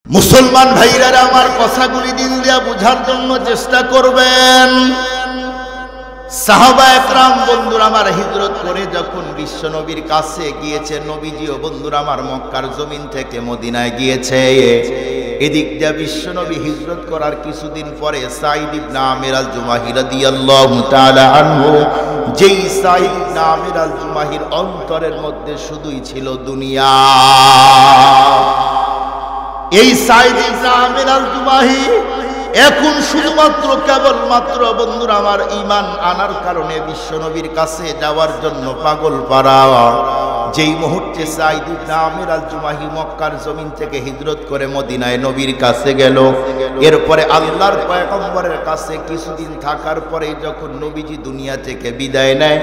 মুসলমান ভাইরা আমার কথাগুলি দিল দিয়া বুঝার জন্য চেষ্টা করবেন। সাহাবা একরাম বন্ধুরা আমার হিজরত করে যখন বিশ্ব নবীর কাছে গিয়েছে, নবীজিও বন্ধুরা আমার মক্কার জমিন থেকে মদিনায় গিয়েছে। এদিক দিয়ে বিশ্ব নবী হিজরত করার কিছুদিন পরে সাঈদ ইবনে আমির আল জুমাহি রাদিয়াল্লাহু তাআলা আনহু, যেই সাঈদ ইবনে আমির আল জুমাহির অন্তরের মধ্যে শুধুই ছিল দুনিয়া। এই সাঈদ ইবনে আমির আল জুমাহি এখন শুধুমাত্র কেবলমাত্র বন্ধুরা আমার ঈমান আনার কারণে বিশ্ব নবীর কাছে যাওয়ার জন্য পাগল পারা। যেই মুহূর্তে সাঈদ ইবনে আমির আল জুমাহি মক্কার জমিন থেকে হিজরত করে মদিনায় নবীর কাছে গেল, এরপরে আল্লাহর পয়গম্বরের কাছে কিছুদিন থাকার পরে যখন নবীজি দুনিয়া থেকে বিদায় নেয়,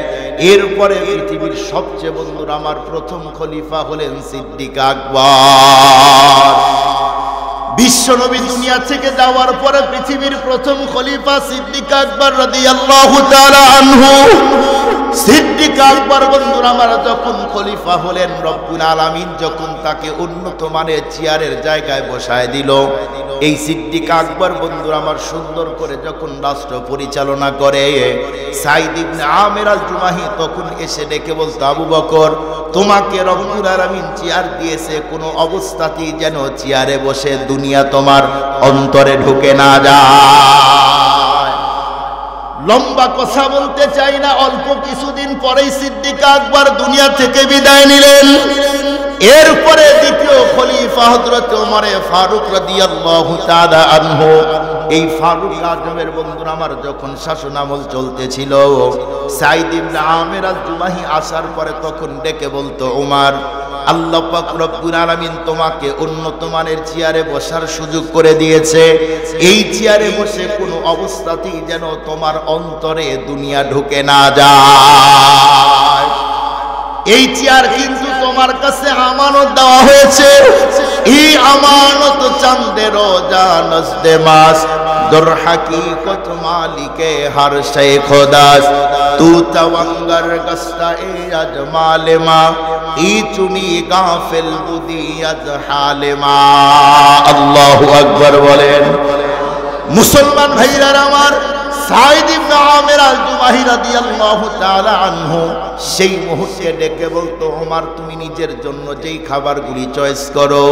এরপরে পৃথিবীর সবচেয়ে বন্ধুরা আমার প্রথম খলিফা হলেন সিদ্দিক আকবর। বিশ্ব নবী দুনিয়া থেকে যাওয়ার পরে পৃথিবীর প্রথম খলিফা সিদ্দিক আকবর রাদিয়াল্লাহু তাআলা আনহু। সিদ্দিক আকবর বন্ধুরা আমার যখন খলিফা হলেন, রব্বুল আলামিন যখন তাকে উন্নত মানের চেয়ারের জায়গায় বসায় দিল, এই সিদ্দিক আকবর বন্ধুরা আমার সুন্দর করে যখন রাষ্ট্র পরিচালনা করে, সাঈদ ইবনে আমির আল জুমাহি তখন এসে ডেকে বলতো, আবু বকর, তোমাকে রব্বুল আলামিন চেয়ার দিয়েছে, কোনো অবস্থাতেই যেন চেয়ারে বসে দুনিয়া তোমার অন্তরে ঢুকে না যায়। লম্বা কথা বলতে চাই না, অল্প কিছুদিন পরেই সিদ্দিক আকবর দুনিয়া থেকে বিদায় নিলেন। এরপরে দ্বিতীয় খলিফা হযরত ওমর ফারুক রাদিয়াল্লাহু তাআলা আনহু। এই ফারুক আজমের বন্ধুরা আমার যখন শাসন আমল চলতেছিল, সাঈদ ইবনে আমির আল জুমাহি আসার পরে তখন ডেকে বলতো, ওমর, আল্লাহ পাক রব্বুল আলামিন তোমাকে উন্নত মানের চেয়ারে বসার সুযোগ করে দিয়েছে, এই চেয়ারে বসে কোনো অবস্থাতেই যেন তোমার অন্তরে দুনিয়া ঢুকে না যায়। এই চেয়ার কিন্তু তোমার কাছে আমানত দেওয়া হয়েছে। এই আমানত চাঁদেরও জানসদে মাস দর হাকিকত মালিকে হর শে খোদাস তু তওয়াঙ্গর গস্তা এ আজমালে মা ই চুনি গাফিল বুদি আজ হালে মা। আল্লাহু আকবার বলেন। মুসলমান ভাইরা আমার, সাঈদ ইবনে আমির আল জুমাহি রাদিয়াল্লাহু তাআলা আনহু সেই মুহূর্তে ডেকে বলতো, ওমর, তুমি নিজের জন্য যেই খাবারগুলি চয়েস করো,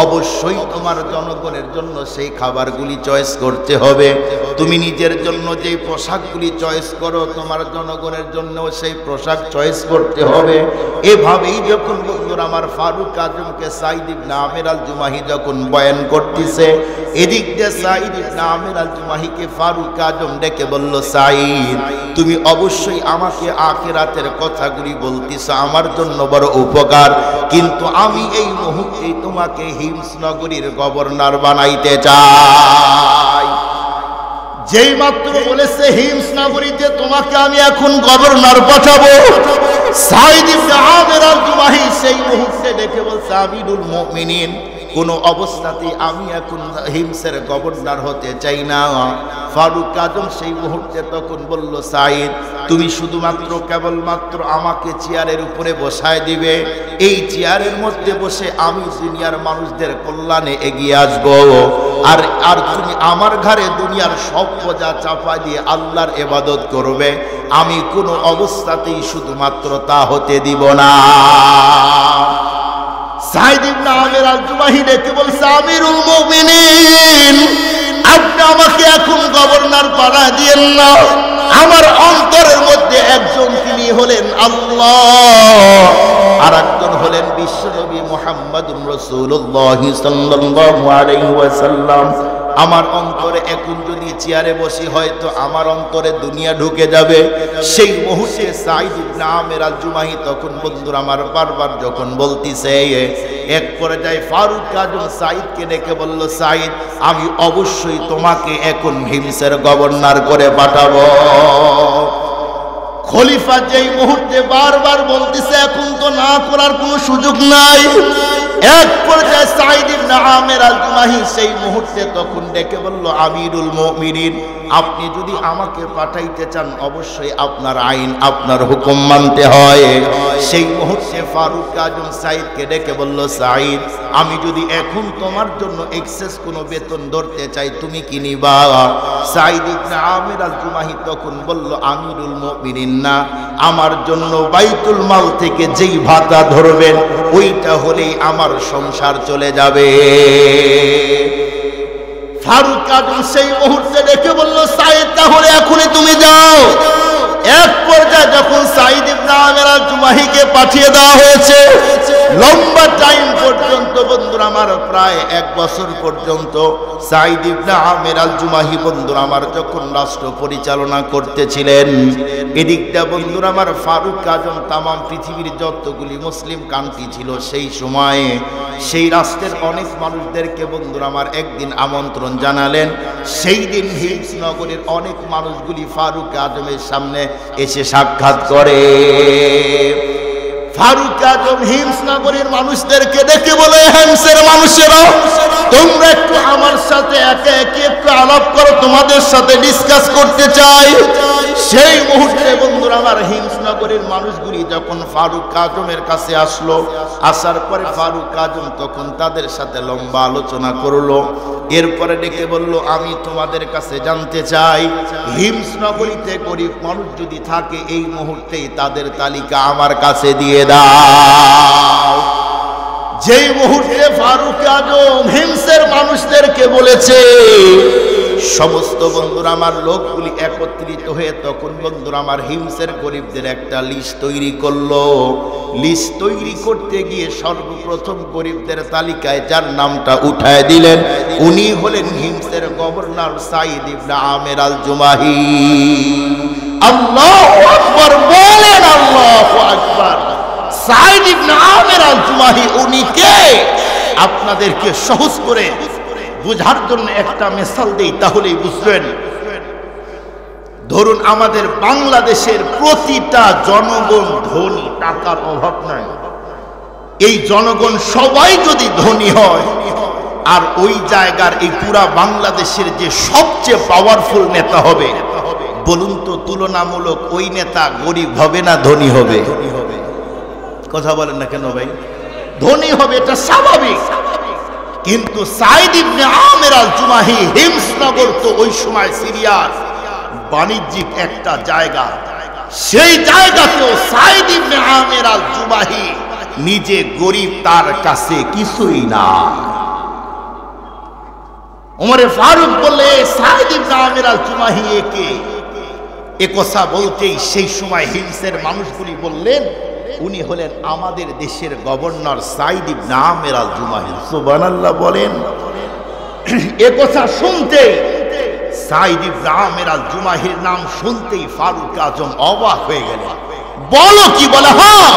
অবশ্যই তোমার জনগণের জন্য সেই খাবারগুলি চয়েস করতে হবে। তুমি নিজের জন্য যেই পোশাকগুলি চয়েস করো, তোমার জনগণের জন্য সেই পোশাক চয়েস করতে হবে। এভাবেই যখন বন্ধুরা আমার ফারুক আজমকে সাঈদ ইবনে আমির আল জুমাহি যখন বয়ান করতেছে, এদিক দিয়ে সাঈদ ইবনে আমির আল জুমাহিকে ফারুক আজম ডেকে বলল, সাঈদ, তুমি অবশ্যই আমাকে আখিরাতের কথাগুলি বলতেছো, আমার জন্য বড় উপকার, কিন্তু আমি এই মুহূর্তেই তোমাকে হিমস নগরীর গভর্নর বানাইতে চাই। যেই মাত্র বলেছে হিমস নগরীতে তোমাকে আমি এখন গভর্নর পাঠাবো, সাঈদ ইবনে আমির আল জুমাহি সেই মুহূর্তে দেখে বলছে, আমিরুল মুমিনিন, কোন অবস্থাতেই আমি এখন হিমসের গভর্নর হতে চাই না। ফারুক আজম সেই মুহূর্তে তখন বলল, সাঈদ, তুমি শুধুমাত্র কেবলমাত্র আমাকে চেয়ারের উপরে বসায় দিবে, এই চেয়ারের মধ্যে বসে আমি দুনিয়ার মানুষদের কল্যাণে এগিয়ে আসবো, আর তুমি আমার ঘরে দুনিয়ার সব বোঝা চাপা দিয়ে আল্লাহর ইবাদত করবে, আমি কোনো অবস্থাতেই শুধুমাত্র তা হতে দিব না। সাঈদ ইবনে আমির আল জুমাহি ডেকে বলছে, আমিরুল মুমিনিন, আপনি আমাকে এখন গভর্নর বানায় দিয়েন না, আমার অন্তরের মধ্যে একজন তিনি হলেন আল্লাহ, আর একজন হলেন বিশ্বনবী মুহাম্মদুর রাসূলুল্লাহ সাল্লাল্লাহু আলাইহি ওয়াসাল্লাম। আমার অন্তরে এখন যদি চেয়ারে বসি, হয়তো আমার অন্তরে দুনিয়া ঢুকে যাবে। সেই মুহূর্তে সাঈদ ইবনে আমির আল জুমাহি তখন বন্ধুরা আমার বারবার যখন বলতিছে, এক পর্যায়ে ফারুক আজম সাঈদকে ডেকে বলল, সাঈদ, আমি অবশ্যই তোমাকে এখন হিমসের গভর্নর করে পাঠাবো। খলিফা যেই মুহূর্তে বারবার বলতেছে, এখন তো না করার কোনো সুযোগ নাই, এক পর্যায়ে সাঈদ ইবনে আমের আল জুমাহি সেই মুহূর্তে তখন ডেকে বলল, আমিরুল মুমিনিন, আপনি যদি আমাকে পাঠাইতে চান অবশ্যই আপনার আইন, আপনার হুকুম মানতে হয়। সেই মুহূর্তে ফারুক আজম সাঈদকে ডেকে বলল, সাঈদ, আমি যদি এখন তোমার জন্য এক্সেস কোনো বেতন ধরতে চাই তুমি কি নিবা? সাঈদ ইবনে আমের আল জুমাহি তখন বলল, আমিরুল মুমিনিন, না, আমার জন্য বাইতুল মাল থেকে যেই ভাতা ধরবেন ওইটা হলেই আমার সংসার চলে যাবে। ফারুক আজম সেই মুহূর্তে ডেকে বলল, সাঈদ, তাহলে এখনই তুমি যাও। এক পর্যায়ে যখন সাঈদ ইবনে আমের আল জুমাহিকে পাঠিয়ে দেওয়া হয়েছে, লম্বা টাইম পর্যন্ত বন্ধুরা আমার, প্রায় 1 বছর পর্যন্ত সাঈদ ইবনে আমের আল জুমাহি বন্ধুরা আমার যখন রাষ্ট্র পরিচালনা করতেছিলেন, এদিকটা বন্ধুরা আমার ফারুক আজম তামাম পৃথিবীর যতগুলি মুসলিম কান্ট্রি ছিল সেই সময়ে সেই রাষ্ট্রের অনেক মানুষদেরকে বন্ধুরা আমার একদিন আমন্ত্রণ জানালেন। সেই দিন হিমস নগরীর অনেক মানুষগুলি ফারুক আজমের সামনে এসে সাক্ষাৎ করে। ফারুক আজম হিমস নগরীর মানুষদেরকে ডেকে বলে, হিমসের মানুষেরা, তোমরা একটু আমার সাথে একে একে একটু আলাপ করো, তোমাদের সাথে ডিসকাস করতে চাই। সেই মুহূর্তে বন্ধুরা আমার হিমস নগরীর মানুষগুলি যখন ফারুক আজমের কাছে আসলো, আসার পরে ফারুক আজম তখন তাদের সাথে লম্বা আলোচনা করলো। এরপরে ডেকে বলল, আমি তোমাদের কাছে জানতে চাই, হিমস নগরীতে গরিব মানুষ যদি থাকে এই মুহূর্তেই তাদের তালিকা আমার কাছে দিয়ে দাও। যেই মুহূর্তে ফারুক আজম হিমসের মানুষদেরকে বলেছে, সমস্ত বন্ধুরা আমার লোকগুলি একত্রিত হয়ে তখন বন্ধুরা আমার হিমসের গরিবদের একটা লিস্ট তৈরি করলো। লিস্ট তৈরি করতে গিয়ে সর্বপ্রথম গরিবদের তালিকায় যার নামটা উঠায় দিলেন উনি হলেন হিমসের গভর্নর সাঈদ ইবনে আমের আল জুমাহি। আল্লাহু আকবার বলেন, আল্লাহু আকবার। সাঈদ ইবনে আমের আল জুমাহি উনি কে? আপনাদেরকে সহজ করে বুঝার জন্য একটা মিসাল দেই, তাহলেই বুঝবেন। ধরুন আমাদের বাংলাদেশের প্রতিটা জনগণ ধনী, টাকার অভাব নাই। এই জনগণ সবাই যদি ধনী হয়, আর ওই জায়গার এই পুরা বাংলাদেশের যে সবচেয়ে পাওয়ারফুল নেতা হবে, বলুন তো তুলনামূলক ওই নেতা গরিব হবে না ধনী হবে? কথা বলেন না কেন ভাই? ধনী হবে, এটা স্বাভাবিক। কিন্তু সাঈদ ইবনে আমের আল জুমাহি হিমস নগর তো ওই সময় সিরিয়ার বাণিজ্যিক একটা জায়গা, সেই জায়গাতেও সাঈদ ইবনে আমের আল জুমাহি নিজে গরিব, তার কাছে কিছুই না। ওমরে ফারুক বললে, সাঈদ ইবনে আমের আল জুমাহি একে? এ কথা বলতেই সেই সময় হিমসের মানুষগুলি বললেন, উনি হলেন আমাদের দেশের গভর্নর সাঈদ ইবনে আমের আল জুমাহি। সুবহানাল্লাহ বলেন। এ কথা শুনতেই সাঈদ ইবনে আমের আল জুমাহির নাম শুনতেই ফারুক আজম অবাক হয়ে গেলেন। বলো কি? বলে, হ্যাঁ,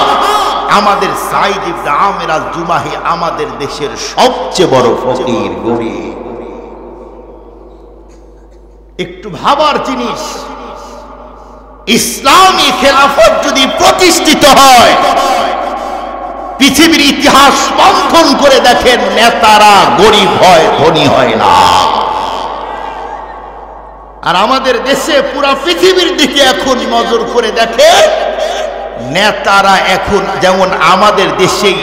আমাদের সাঈদ ইবনে আমের আল জুমাহি আমাদের দেশের সবচেয়ে বড় ফকির, গরিব। একটু ভাবার জিনিস, ইসলামী খেলাফত যদি প্রতিষ্ঠিত হয়, পৃথিবীর ইতিহাস মন্থন করে দেখেন, নেতারা গরিব হয়, ধনী হয় না। আর আমাদের দেশে পুরা পৃথিবীর দিকে এখন নজর করে দেখে, নেতারা এখন যেমন আমাদের দেশেই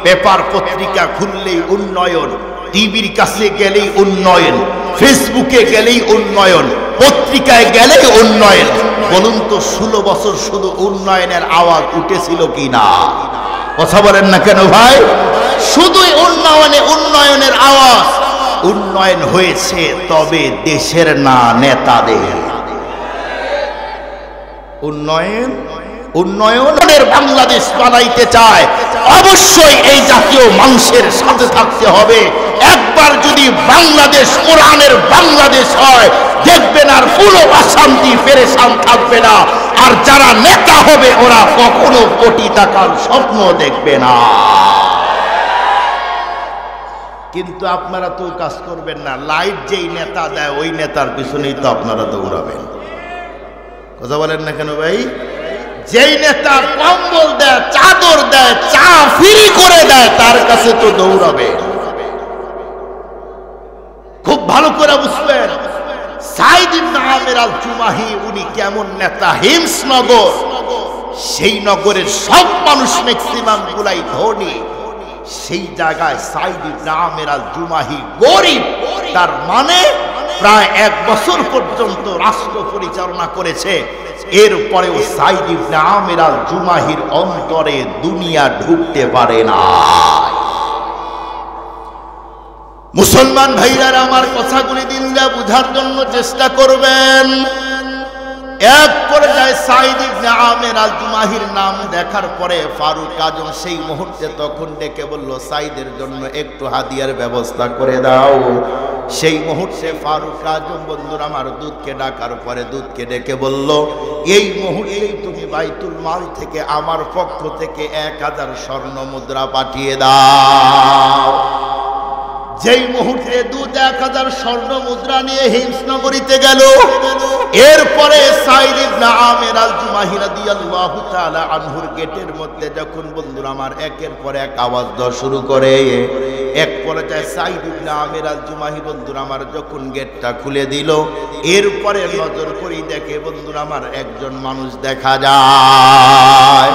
পেপার পত্রিকা খুললেই উন্নয়ন, টিভির কাছে গেলেই উন্নয়ন, ফেসবুকে গেলেই উন্নয়ন, পত্রিকায় গেলেই উন্নয়ন। বলুন তো 16 বছর শুধু উন্নয়নের আওয়াজ উঠেছিল কি না? কথা বলেন না কেন ভাই? শুধুই উন্নয়নের আওয়াজ। উন্নয়ন হয়েছে তবে দেশের না, নেতাদের। উন্নয়নের বাংলাদেশ বানাইতে চায়, অবশ্যই এই জাতীয় মানুষের সাথে থাকতে হবে। একবার যদি বাংলাদেশ কোরআনের বাংলাদেশ হয়, দেখবেন আর পুরো অশান্তি পেরেশান থাকবে না। আর যারা নেতা হবে ওরা কখনো কোটি টাকার স্বপ্ন দেখবে না। কিন্তু আপনারা তো কাজ করবেন না, লাইট যেই নেতা দেয় ওই নেতার পিছনেই তো আপনারা দৌড়াবেন। কথা বলেন না কেন ভাই? যেই নেতা কম্বল দেয়, চাদর দেয়, চা ফ্রি করে দেয়, তার কাছে তো দৌড়াবে। খুব ভালো করে বুঝবেন সাইদ ইবনে আমির আল জুমাহি উনি কেমন নেতা। হিমস নগর, সেই নগরের সব মানুষ ম্যাক্সিমাম গুলাই ধনী, সেই জায়গায় সাইদ ইবনে আমির আল জুমাহি গরিব। তার মানে প্রায় 1 বছর পর্যন্ত রাষ্ট্র পরিচালনা করেছে। এরপরেও সাইদ ইবনে আমির আল জুমাহির অন্তরে দুনিয়া ঢুকতে পারে না। মুসলমান ভাইরা আমার কথাগুলি দিনরা বুঝার জন্য চেষ্টা করবেন। এক পর্যায়ে সাইদ ইবনে আমির আল জুমাহির নাম দেখার পরে ফারুক আজম সেই মুহূর্তে তখন ডেকে বলল, সাইদের জন্য একটু হাদিয়ার ব্যবস্থা করে দাও। সেই মুহূর্তে ফারুক আজম বন্ধুরা আমার দুধকে ডাকার পরে দুধকে ডেকে বলল, এই মুহূর্তেই তুমি বাইতুল মাল থেকে আমার পক্ষ থেকে 1000 স্বর্ণ মুদ্রা পাঠিয়ে দাও। যেই মুহূর্তে দুধ 1000 স্বর্ণ মুদ্রা নিয়ে হিমস নগরীতে গেল। এরপরে সাইদ ইবনে আমির আল জুমাহি রাদিয়াল্লাহু তাআলা আনহুর গেটের মধ্যে যখন বন্ধুরা আমার একের পর এক আওয়াজ দেওয়া শুরু করে, এক পর্যায়ে সাইদ ইবনে আমির আল জুমাহি বন্ধুরা আমার যখন গেটটা খুলে দিল, এরপরে নজর করি দেখে বন্ধুরা আমার একজন মানুষ দেখা যায়।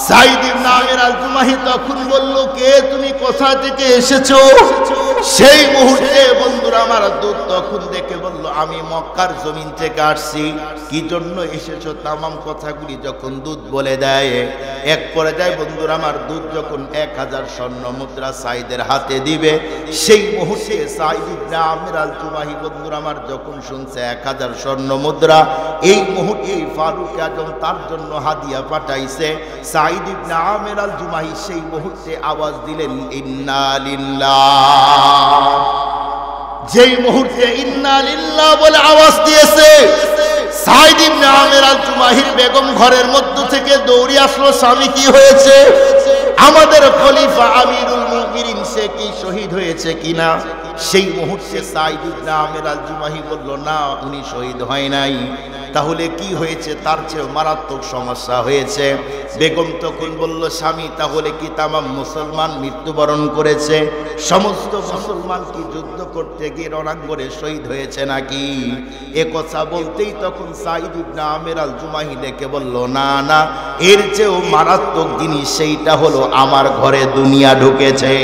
সাইদ ইবনে আমির আল জুমাহি তখন বলল, কে তুমি, কোথা থেকে এসেছো? সেই মুহূর্তে বন্ধুরা আমার দুধ তখন দেখে বলল, আমি মক্কার জমিন থেকে আসছি। কি জন্য এসেছো তামাম কথাগুলি যখন দুধ বলে দেয়, এক পর্যায়ে বন্ধুরা আমার দুধ যখন 1000 স্বর্ণ মুদ্রা সাইদের হাতে দিবে, সেই মুহূর্তে সাইদ ইবনে আমির আল জুমাহি বন্ধুরা আমার যখন শুনছে 1000 স্বর্ণ মুদ্রা, এই মুহূর্তে ফারুক আজম তার জন্য হাদিয়া পাঠাইছে। সাইদ ইবনে আমির আল জুমাহি সেই মুহূর্তে আওয়াজ দিলেন, ইন্না লিল্লাহ। যেই মুহূর্তে ইন্না লিল্লাহ বলে আওয়াজ দিয়েছে, সাইদ ইবনে আমির আল জুমাহির বেগম ঘরের মধ্য থেকে দৌড়ে আসলো, স্বামী কি হয়েছে? আমাদের খলিফা আমিরুল মুমিনিন সে কি শহীদ হয়েছে কিনা? সেই মুহূর্তে সাইদ ইবনে আমির আল জুমাহি বলল, না, উনি শহীদ হয় নাই। তাহলে কি হয়েছে? তার চেয়ে মারাত্মক সমস্যা হয়েছে। বেগম তখন বলল, স্বামী, তাহলে কি তামাম মুসলমান মৃত্যুবরণ করেছে? সমস্ত মুসলমান কি যুদ্ধ করতে গিয়ে রণাঙ্গনে শহীদ হয়েছে নাকি? এ কথা বলতেই তখন সাইদ ইবনে আমির আল জুমাহি ডেকে বলল, না না, এর চেয়েও মারাত্মক জিনিস, সেইটা হলো আমার ঘরে দুনিয়া ঢুকেছে।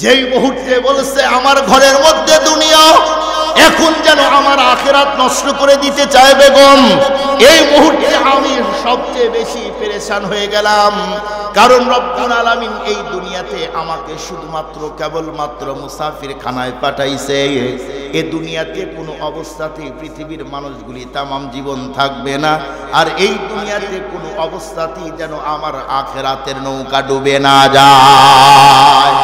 যেই মুহূর্তে বলছে আমার ঘরের মধ্যে দুনিয়া, এখন যেন আমার আখিরাত নষ্ট করে দিতে চায় বেগম। এই মুহূর্তে আমি সবচেয়ে বেশি পেরেশান হয়ে গেলাম, কারণ রব্বুল আলামিন এই দুনিয়াতে আমাকে শুধুমাত্র কেবলমাত্র মুসাফির খানায় পাঠাইছে। এ দুনিয়াতে কোনো অবস্থাতেই পৃথিবীর মানুষগুলি তামাম জীবন থাকবে না, আর এই দুনিয়াতে কোনো অবস্থাতেই যেন আমার আখিরাতের নৌকা ডুবে না যায়।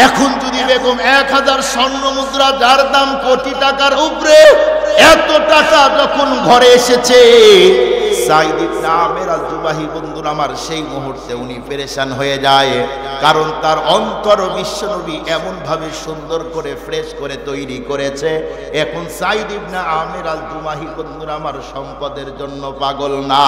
এখন যদি বেগম 1000 স্বর্ণ মুদ্রা, যার দাম কোটি টাকার উপরে, এত টাকা যখন ঘরে এসেছে, সাইদ ইবনে আমির আল জুমাহি বন্ধুরা আমার সেই মুহূর্তে উনি পেরেশান হয়ে যায়। কারণ তার অন্তর বিশ্বনবী এমন ভাবে সুন্দর করে ফ্রেশ করে তৈরি করেছে, এখন সাইদ ইবনে আমির আল জুমাহি বন্ধুরা আমার সম্পদের জন্য পাগল না।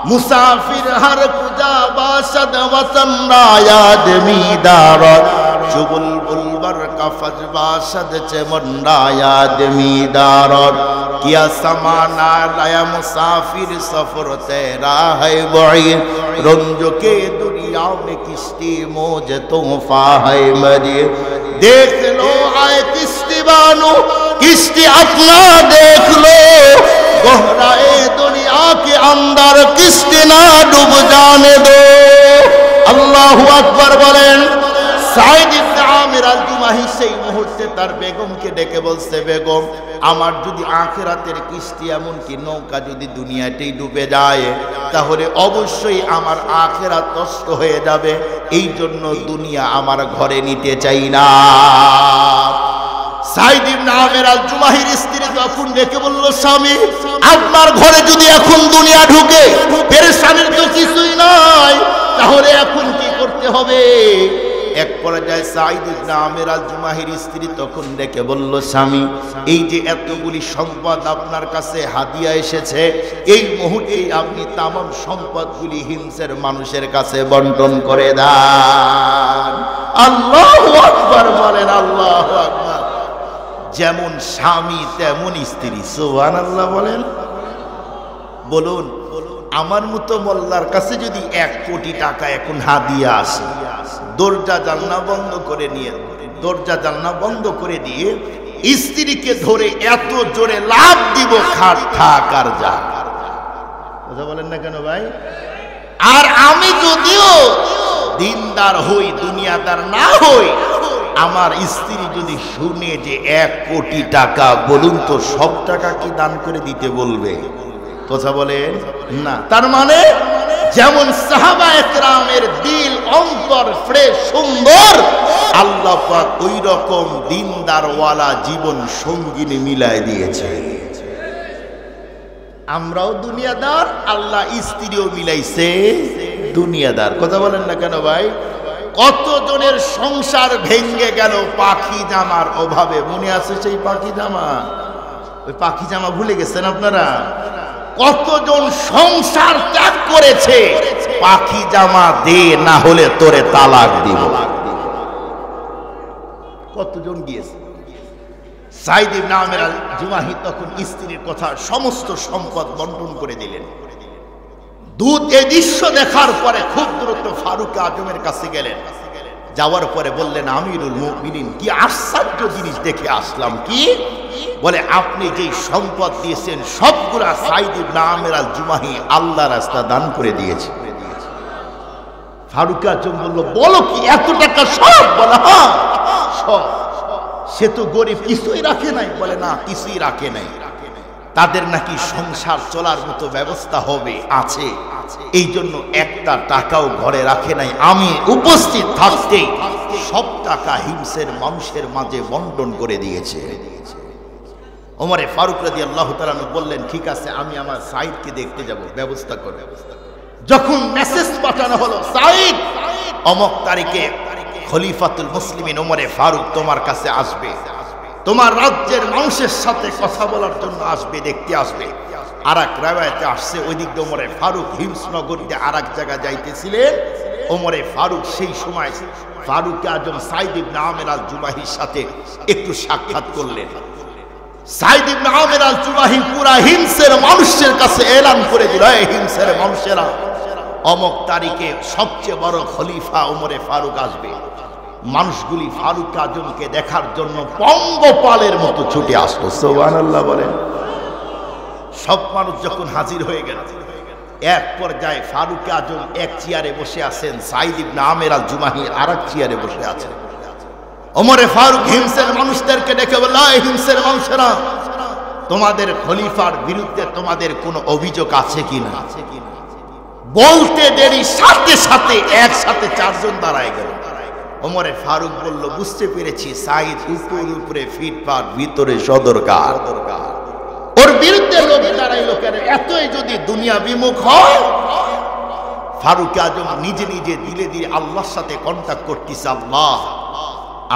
মুসাফির হর কুজা বাসদ ওতন রায়াদ মিদারত, চুবুল বুলবর কফজ বাসদ চেমন রায়াদ মিদারত। কিয়া समाना लाया मुसाफिर सफर तेरा है बईर, रंज के दुनिया में किश्ती मौज तोहफा है मजीर। देख लो आए किश्ती बानो, किश्ती अपना देख लो, गहराए दुनिया के अंदर किश्ती ना डूब जाने दो। अल्लाहु अकबर बोलें। সাইদ ইবনে আমির আল জুমাহি সেই মুহূর্তে তার বেগমকে ডেকে বলছে, বেগম, আমার যদি আখিরাতের কিস্তি এমনকি নৌকা যদি দুনিয়াতেই ডুবে যায়, তাহলে অবশ্যই আমার আখিরাত নষ্ট হয়ে যাবে। এই জন্য দুনিয়া আমার ঘরে নিতে চাই না। সাইদ ইবনে আমির আল জুমাহির স্ত্রী যখন ডেকে বলল, স্বামী, আপনার ঘরে যদি এখন দুনিয়া ঢুকে, পেরেশানির তো কিছুই নাই, তাহলে এখন কি করতে হবে? এক পর্যায়ে সাঈদ ইবনে আমির আল জুমাহির স্ত্রী তখন ডেকে বলল, স্বামী, এই যে এতগুলি সম্পদ আপনার কাছে হাদিয়া এসেছে, এই মুহূর্তে আপনি তামাম সম্পদগুলি হিমসের মানুষের কাছে বন্টন করে দেন। আল্লাহু আকবার বলেন, আল্লাহু আকবার। যেমন স্বামী তেমন স্ত্রী, সুবহানাল্লাহ বলেন। বলুন, আমার মতো মোল্লার কাছে যদি 1 কোটি টাকা এখন হাদিয়া আসে, দরজা জানলা বন্ধ করে দিয়ে স্ত্রীকে ধরে এত জোরে লাফ দিব, খাট থাক আর যা। কথা বলেন না কেন ভাই? আর আমি যদিও দিনদার হই, দুনিয়াদার না হই, আমার স্ত্রী যদি শুনে যে 1 কোটি টাকা, বলুন তো সব টাকা কি দান করে দিতে বলবে? কথা বলেন না। তার মানে যেমন সাহাবায়ে কেরামের দিল অন্তর ফ্রেশ সুন্দর, আল্লাহ পাক ওই রকম দিনদারওয়ালা জীবন সঙ্গিনী মিলায় দিয়েছে। আমরাও দুনিয়াদার, আল্লাহ স্ত্রীও মিলাইছে দুনিয়াদার। কথা বলেন না কেন ভাই? কতজনের সংসার ভেঙে গেল পাখি জামার অভাবে। মনে আছে সেই পাখি জামা? ওই পাখি জামা ভুলে গেছেন আপনারা? কতজন সংসার ত্যাগ করেছে, পাখি জামা দে না হলে তোরে তালাক দিব। কতজন গিয়েছে। সাঈদ ইবনে আমির আল জুমাহি তখন স্ত্রীর কথা সমস্ত সম্পদ বন্টন করে দিলেন। দুধ এই দৃশ্য দেখার পরে খুব দ্রুত ফারুক আজমের কাছে গেলেন। যাওয়ার পরে বললেন, আমিরুল মুমিনিন, কি আশ্চর্য জিনিস দেখে আসলাম। কি বলে? আপনি যে সম্পদ দিয়েছেন সবগুলা সাঈদ ইবনে আমির আল জুমাহি আল্লাহ রাস্তা দান করে দিয়েছে। ফারুক আজম বলল, বলো কি, এত টাকা সব? বলে হ্যাঁ সব। সে তো গরিব, কিছুই রাখে নাই। বলে না, কিছুই রাখে নাই। তাদের নাকি সংসার চলার মতো ব্যবস্থা হবে, আছে, এই জন্য একটা টাকাও ঘরে রাখে নাই। আমি উপস্থিত থাকতেই সব টাকা হিমসের মানুষের মাঝে বন্টন করে দিয়েছে। ওমরে ফারুক রাদিয়াল্লাহু তাআলা বললেন, ঠিক আছে, আমি আমার সাঈদকে দেখতে যাব, ব্যবস্থা করব। যখন মেসেজ পাঠানো হলো, সাঈদ অমুক তারিখে খলিফাতুল মুসলিমিন ওমরে ফারুক তোমার কাছে আসবে, তোমার রাজ্যের মানুষের সাথে কথা বলার জন্য আসবে, দেখতে আসবে। আর এক রাওয়ায়াতে আসছে, ওই দিক দিয়ে ওমরে ফারুক হিমসনগরীতে আর এক জায়গায় যাইতেছিলেন। ওমরে ফারুক সেই সময় ফারুক আজম সাঈদ ইবনে আমির আল জুমাহির সাথে একটু সাক্ষাৎ করলেন। সাঈদ ইবনে আমির আল জুমাহি পুরা হিমসের মানুষের কাছে এলান করে দিল, এই হিমসের মানুষেরা, অমুক তারিখে সবচেয়ে বড় খলিফা ওমরে ফারুক আসবে। মানুষগুলি ফারুক আজমকে দেখার জন্য পঙ্গপালের মতো ছুটে আসলো। সুবহানাল্লাহ বলেন। সব মানুষ যখন হাজির হয়ে গেল, এক পর্যায়ে ফারুক আজম এক চেয়ারে বসে আছেন, সাঈদ ইবনে আমির আল জুমাহি আর এক চেয়ারে বসে আছেন। ওমরে ফারুক হিমসের মানুষদেরকে ডেকে বলল, এই হিমসের মানুষেরা, তোমাদের খলিফার বিরুদ্ধে তোমাদের কোনো অভিযোগ আছে কিনা? বলতে দেরি সাথে সাথে একসাথে 4 জন দাঁড়ায় গেল। ওমরে ফারুক বলল, বুঝতে পেরেছি, সাঈদ উপরে ফিটপাট, ভিতরে সদরকার। ওর বিরুদ্ধে লোক দাঁড়াইলো কেন? এতই যদি দুনিয়া বিমুখ হয়। ফারুক আজম নিজে নিজে দিলে দিয়ে আল্লাহর সাথে কন্টাক্ট করতেছে, আল্লাহ,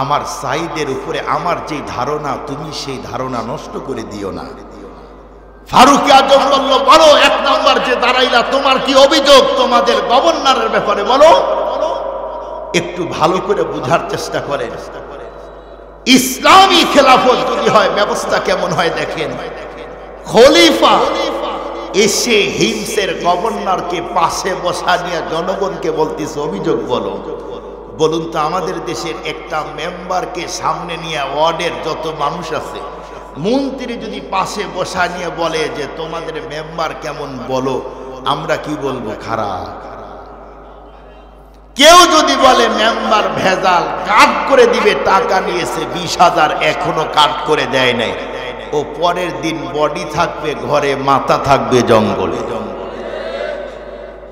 আমার সাঈদের উপরে আমার যে ধারণা, তুমি সেই ধারণা নষ্ট করে দিও না। ফারুক আজম বলল, বলো, 1 নাম্বার যে দাঁড়াইলা, তোমার কি অভিযোগ তোমাদের গভর্নরের ব্যাপারে? বলো। একটু ভালো করে বুঝার চেষ্টা করেন। ইসলামী খেলাফত যদি হয়, ব্যবস্থা কেমন হয় দেখেন। খলিফা এসে হিমসের গভর্নরকে পাশে বসা নিয়ে জনগণকে বলতেছে, অভিযোগ বলো। বলুন তো, আমাদের দেশের একটা মেম্বারকে সামনে নিয়ে ওয়ার্ডের যত মানুষ আছে, মন্ত্রী যদি পাশে বসা নিয়ে বলে যে তোমাদের মেম্বার কেমন, বলো, আমরা কি বলবো? খারাপ। কেউ যদি বলে মেম্বার ভেজাল, কাট করে দিবে, টাকা নিয়েছে 20,000, এখনো কাট করে দেয় নাই, ও পরের দিন বডি থাকবে ঘরে, মাথা থাকবে জঙ্গলে।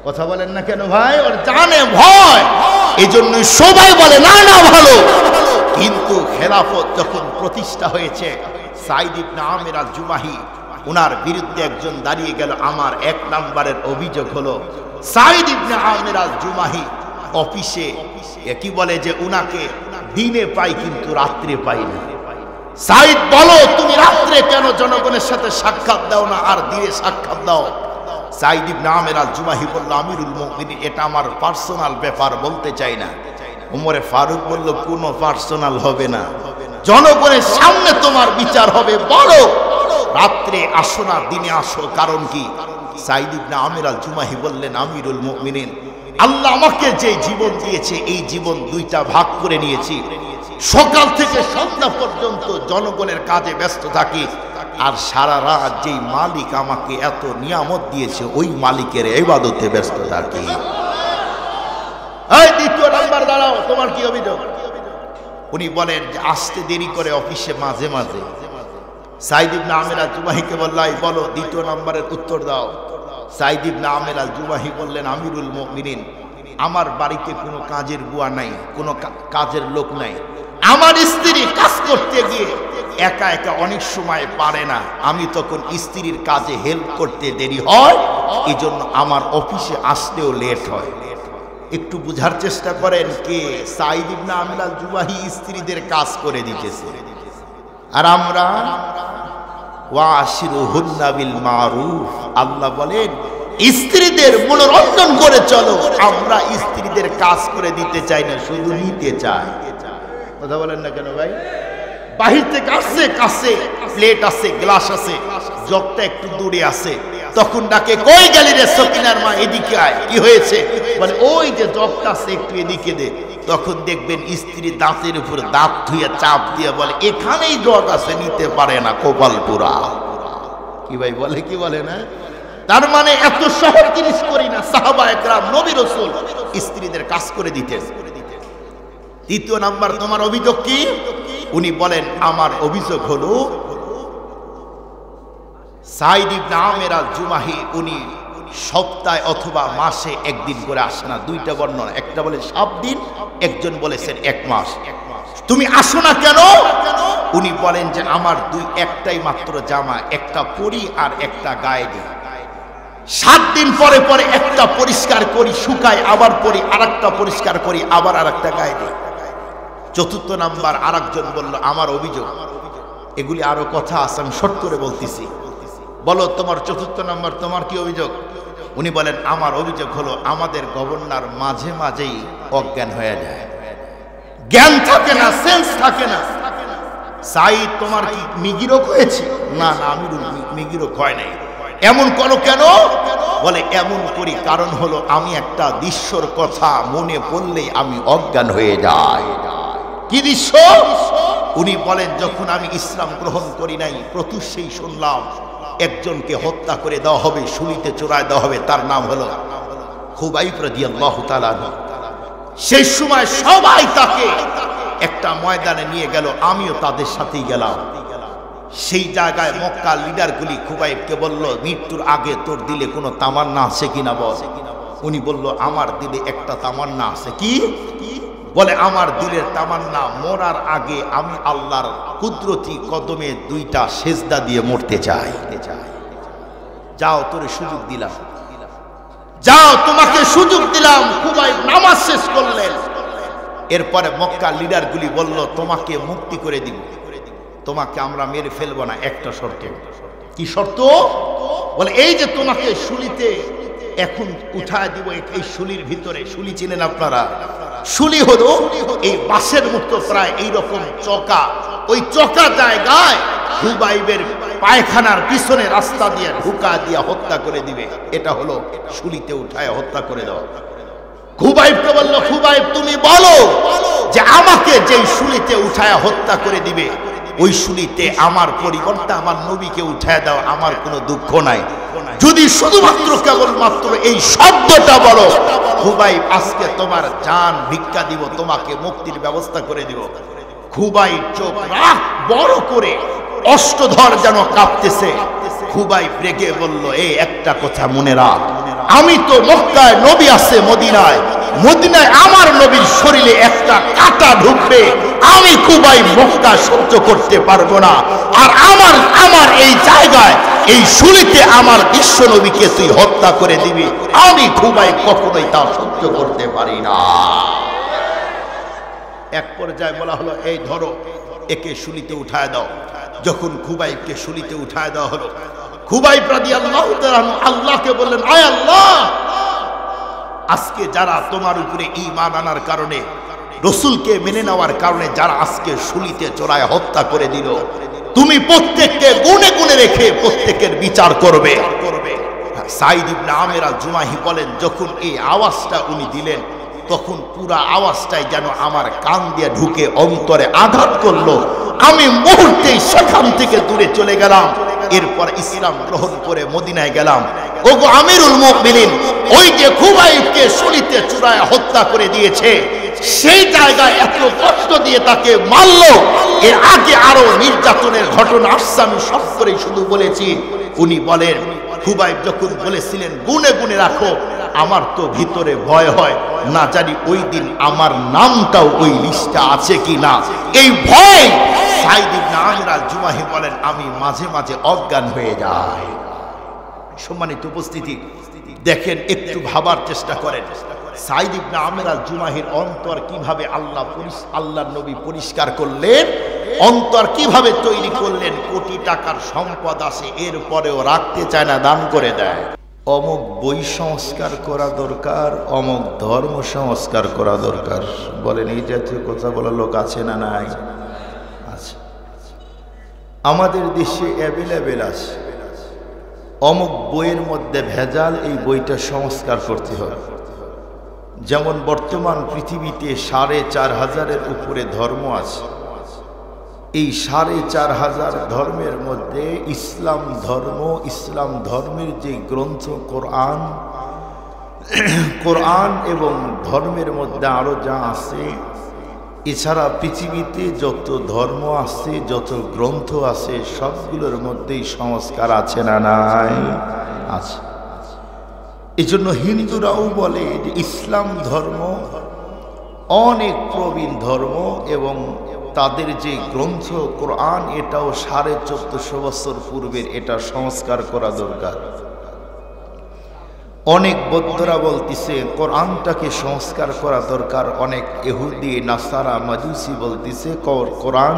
কথা বলেন না কেন ভাই? ওর জানে ভয়, এই জন্য সবাই বলে না না ভালো। কিন্তু খেলাফত যখন প্রতিষ্ঠা হয়েছে, সাঈদ ইবনে আমির আল জুমাহি, ওনার বিরুদ্ধে একজন দাঁড়িয়ে গেল। আমার 1 নম্বরের অভিযোগ হলো, সাঈদ ইবনে আমির আল জুমাহি অফিসে কি বলে যে উনাকে দিনে পাই কিন্তু রাত্রে পাই না। সাইদ বলো তুমি রাত্রে কেন জনগণের সাথে সাক্ষাৎ দাও না আর দিনে সাক্ষাৎ দাও? সাইদ ইবনে আমের আল জুমাহি বলল, আমিরুল মুমিনিন এটা আমার পার্সোনাল ব্যাপার, বলতে চাই না। ওমরে ফারুক বলল, কোনো পার্সোনাল হবে না, জনগণের সামনে তোমার বিচার হবে, বলো রাত্রে আসো না দিনে আসো, কারণ কি? সাইদ ইবনে আমের আল জুমাহি বললেন, আমিরুল মুমিনিন আল্লাহ আমাকে যে জীবন দিয়েছে এই জীবন দুইটা ভাগ করে নিয়েছি, সকাল থেকে সন্ধ্যা পর্যন্ত জনগণের কাজে ব্যস্ত থাকি, আর সারা রাত যেই মালিক আমাকে এত নিয়ামত দিয়েছে ওই মালিকের ইবাদতে ব্যস্ত থাকি। এই দ্বিতীয় নাম্বার দাঁড়াও, তোমার কি অভিযোগ? উনি বলেন যে আসতে দেরি করে অফিসে মাঝে মাঝে। সাইদ ইবনে আমের আল জুমাহিকে বললাই, বলো দ্বিতীয় নাম্বারের উত্তর দাও। সাইদ ইবনে আমের আল জুমাহি বললেন, আমিরুল মুমিনিন আমার বাড়িতে কোনো কাজের বুয়া নাই, কোনো কাজের লোক নাই, আমার স্ত্রী কাজ করতে গিয়ে একা একা অনেক সময় পারে না, আমি তখন স্ত্রীর কাজে হেল্প করতে দেরি হয়, এই জন্য আমার অফিসে আসতেও লেট হয়। একটু বুঝার চেষ্টা করেন, কে? সাইদ ইবনে আমের আল জুমাহি স্ত্রীদের কাজ করে দিতেছে, আর আমরা ওয়াশিরুহুন্না বিল মারুফ, আল্লাহ বলেন স্ত্রীদের মনোরঞ্জন করে চলো। আমরা স্ত্রীদের কাজ করে দিতে চাই না, শুধু নিতে চাই। কথা বলেন না কেন ভাই? বাহির থেকে আসছে, কাছে প্লেট আছে, গ্লাস আছে, জগটা একটু দূরে আছে, তখন ডাকে, কই গেলি রে সকিনার মা, এদিকে আয়, কি হয়েছে? বলে ওই যে জগটা আছে একটু এদিকে দে। তখন দেখবেন স্ত্রী দাঁতের উপর দাঁত ধুয়ে চাপ দিয়ে বলে, এখানেই জগ আছে, নিতে পারে না, কপাল পুরা। কি ভাই বলে, কি বলে না? তার মানে এত সহজ জিনিস করি না। সাহাবা একরাম, নবী রাসূল স্ত্রীদের কাজ করে দিতেন। তৃতীয় নাম্বার তোমার অভিযোগ কি? উনি বলেন, আমার অভিযোগ হলো সাইদ ইবনে আমের আল জুমাহি উনি সপ্তাহে অথবা মাসে একদিন করে আসে না। দুইটা বর্ণনা, একটা বলে 7 দিন, একজন বলেছেন 1 মাস। তুমি আসো না কেন? উনি বলেন যে আমার একটাই মাত্র জামা, একটা পরি আর একটা গায়ে দিই, 7 দিন পরে পরে একটা পরিষ্কার করি, শুকাই, আবার পরি, আরেকটা পরিষ্কার করি, আবার আরেকটা গায়ে দিই। চতুর্থ নাম্বার আরেকজন বলল, আমার অভিযোগ, এগুলি আরো কথা আছে, আমি শর্ট করে বলতেছি, বলো তোমার চতুর্থ নাম্বার, তোমার কি অভিযোগ? উনি বলেন, আমার অভিযোগ হলো আমাদের গভর্নর মাঝে মাঝেই অজ্ঞান হয়ে যায়, জ্ঞান থাকে না, সেন্স থাকে না। সাইদ তোমার কি মিগিরোগ হয়েছে? না না, আমি মিগিরোগ হয় নাই। এমন করো কেন? বলে এমন করি কারণ হলো আমি একটা দৃশ্যর কথা মনে পড়লেই আমি অজ্ঞান হয়ে যাই। কি দৃশ্য? উনি বলেন, যখন আমি ইসলাম গ্রহণ করি নাই প্রত্যুষেই শুনলাম একজনকে হত্যা করে দেওয়া হবে, শুলিতে চড়ায় দেওয়া হবে, তার নাম হলো খুবাইব রাদিয়াল্লাহু তাআলা। সেই সময় সবাই তাকে একটা ময়দানে নিয়ে গেল, আমিও তাদের সাথেই গেলাম। সেই জায়গায় মক্কা লিডারগুলি খুবাইবকে বলল, মৃত্যুর আগে তোর দিলে কোনো তামান্না আছে কিনা বল। উনি বলল, আমার দিলে একটা তামান্না আছে। কি? বলে আমার দিলের তামান্না, মরার আগে আমি আল্লাহর কুদরতি কদমে 2টা সেজদা দিয়ে মরতে চাই। যাও, তোরে সুযোগ দিলাম, যাও, তোমাকে সুযোগ দিলাম। খুবাইব নামাজ শেষ করলেন। এরপরে মক্কা লিডারগুলি বলল, তোমাকে মুক্তি করে দিব, তোমাকে আমরা মেরে ফেলবো না, একটা শর্তে। কি শর্ত? বলে এই যে তোমাকে শুলিতে এখন উঠায় দিব, এই শুলির ভিতরে, শুলি চিনেন আপনারা? শুলি হলো এই বাঁশের মতো প্রায় এইরকম চকা, ওই চকা জায়গায় খুবাইবের পায়খানার পিছনে রাস্তা দিয়ে ঢুকা দিয়ে হত্যা করে দিবে। এটা হলো শুলিতে উঠায় হত্যা করে দেওয়া। খুবাইবকে বলল, খুবাইব তুমি বলো যে আমাকে যেই শুলিতে উঠায় হত্যা করে দিবে ওই শুলিতে আমার পরিবর্তে আমার নবীকে উঠায় দাও, আমার কোনো দুঃখ নাই। যদি শুধুমাত্র কেবলমাত্র এই শব্দটা বলো, খুবাইব আজকে তোমার জান ভিক্ষা দিব, তোমাকে মুক্তির ব্যবস্থা করে দিব। খুবাইব চোখ রাখ বড় করে, অষ্টধর যেন কাঁপতেছে। খুবাইব রেগে বলল, এই একটা কথা মনে রাখ, আমি তো মক্কায়, নবী আছে মদিনায়, মদিনায় আমার নবীর শরীরে একটা কাঁটা ঢুকবে, আমি খুবাইব মক্কা সহ্য করতে পারবো না। আর আমার এই জায়গায়, এই শুলিতে আমার বিশ্ব নবীকে তুই হত্যা হত্যা করে দিবি, আমি খুবাইব কখনোই তা সহ্য করতে পারি না। এক পর্যায়ে বলা হলো, এই ধরো একে শুলিতে উঠায় দাও। যখন খুবাইবকে শুলিতে উঠায় দেওয়া হলো, খুবাইব রাদিয়াল্লাহু তাআলা আল্লাহকে বললেন, আয় আল্লাহ, আজকে যারা তোমার উপরে ঈমান আনার কারণে, রাসূলকে মেনে নেওয়ার কারণে যারা আজকে শুলিতে চড়ায় হত্যা করে দিল, তুমি প্রত্যেককে গুণে গুণে রেখে প্রত্যেকের বিচার করবে। সাঈদ ইবনে আমের আল জুমাহি বলেন, যখন এই আওয়াজটা উনি দিলেন, তখন পুরা আওয়াজটাই যেন আমার কান দিয়ে ঢুকে অন্তরে আঘাত করলো। আমি মুহূর্তেই সেখান থেকে দূরে চলে গেলাম। এরপর ইসলাম গ্রহণ করে মদিনায় গেলাম। ওগো আমিরুল মুমিনিন, ওই যে খুবাইবকে শুলিতে চূড়ায় হত্যা করে দিয়েছে, সেই জায়গায় এত কষ্ট দিয়ে তাকে মারলো। এর আগে আরো নির্যাতনের ঘটনা আসছে, আমি সব করে শুধু বলেছি। উনি বলেন, খুবাইব যখন বলেছিলেন গুনে গুনে রাখো, আমার তো ভিতরে ভয় হয়, না জানি ওই দিন আমার নামটাও ওই লিস্টে আছে কি না। এই ভয় সাঈদ ইবনে আমের আল জুমাহি বলেন, আমি মাঝে মাঝে অজ্ঞান হয়ে যাই। সম্মানিত উপস্থিতি, দেখেন, একটু ভাবার চেষ্টা করেন, সাঈদ ইবনে আমের আল জুমাহির অন্তর কিভাবে আল্লাহর নবী পরিষ্কার করলেন, অন্তর কিভাবে তৈরি করলেন। কোটি টাকার সম্পদ আছে, এরপরেও রাখতে চায় না, দান করে দেয়। অমুক বই সংস্কার করা দরকার, অমুক ধর্ম সংস্কার করা দরকার। বলেন, এই জাতীয় কথা বলা লোক আছে না নাই? আছে। আমাদের দেশে অ্যাভেলেবেল আছে। অমুক বইয়ের মধ্যে ভেজাল, এই বইটা সংস্কার করতে হবে। যেমন বর্তমান পৃথিবীতে ৪৫০০-এর উপরে ধর্ম আছে। এই ৪৫০০ ধর্মের মধ্যে ইসলাম ধর্মের যে গ্রন্থ কোরআন এবং ধর্মের মধ্যে আরো যা আছে, এছাড়া পৃথিবীতে যত ধর্ম আছে, যত গ্রন্থ আছে, সবগুলোর মধ্যেই সংস্কার আছে না নাই? আছে। এই জন্য হিন্দুরাও বলে যে ইসলাম ধর্ম অনেক প্রবীণ ধর্ম এবং তাদের যে গ্রন্থ কোরআন, এটাও ১৪৫০ বছর পূর্বের, এটা সংস্কার করা দরকার। অনেক বৌদ্ধরা বলতেছে কোরআনটাকে সংস্কার করা দরকার। অনেক ইহুদি, নাসারা, মাজুসি বলতেছে কোরআন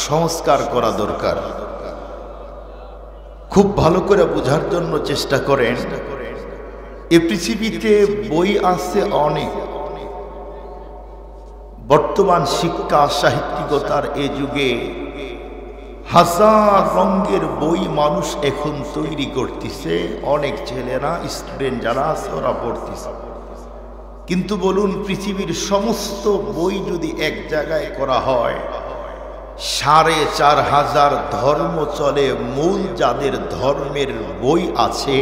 সংস্কার করা দরকার। খুব ভালো করে বোঝার জন্য চেষ্টা করেন। এই পৃথিবীতে বই আছে অনেক। বর্তমান শিক্ষা সাহিত্যিকতার এই যুগে হাজার রঙের বই মানুষ এখন তৈরি করতেছে। অনেক ছেলেরা, স্টুডেন্ট যারা আছে, ওরা পড়তেছে। কিন্তু বলুন, পৃথিবীর সমস্ত বই যদি এক জায়গায় করা হয়, ৪৫০০ ধর্ম চলে, মূল যাদের ধর্মের বই আছে